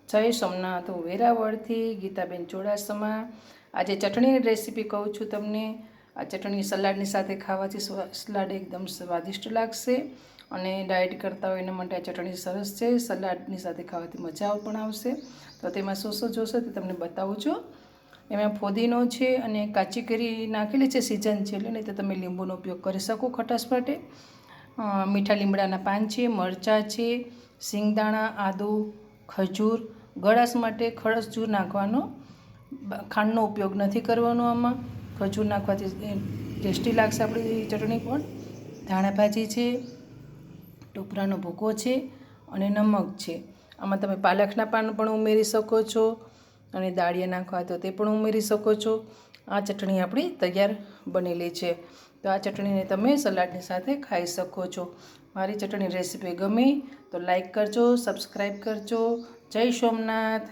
જય સોમનાથ, હું વેરાવળથી ગીતાબેન ચોડાસમા। આજે ચટણીની રેસીપી કહું છું તમને। આ ચટણી સલાડની સાથે ખાવાથી સલાડ એકદમ સ્વાદિષ્ટ લાગશે અને ડાયટ કરતા હોય એના માટે આ ચટણી સરસ છે। સલાડની સાથે ખાવાથી મજા પણ આવશે। તો તેમાં શું શું જોશે તે તમને બતાવું છું। એમાં ફોદીનો છે અને કાચી કેરી નાખેલી છે, સિઝન છે એટલે નહીં તો તમે લીંબુનો ઉપયોગ કરી શકો ખટાશ માટે। મીઠા લીમડાના પાન છે, મરચાં છે, સિંગદાણા, આદું, ખજૂર, ગળાશ માટે ખજૂર નાખવાનો, ખાંડનો ઉપયોગ નથી કરવાનો। આમાં ખજૂર નાખવાથી ટેસ્ટી લાગશે આપણી ચટણી પણ। ધાણા ભાજી છે, ટોપરાનો ભૂકો છે અને નમક છે। આમાં તમે પાલકના પાન પણ ઉમેરી શકો છો અને દાળિયા નાખવા તો તે પણ ઉમેરી શકો છો। આ ચટણી આપણી તૈયાર બનેલી છે। તો આ ચટણીને તમે સલાડની સાથે ખાઈ શકો છો। મારી ચટણી રેસીપી ગમે તો લાઈક કરજો, સબસ્ક્રાઈબ કરજો। જય સોમનાથ।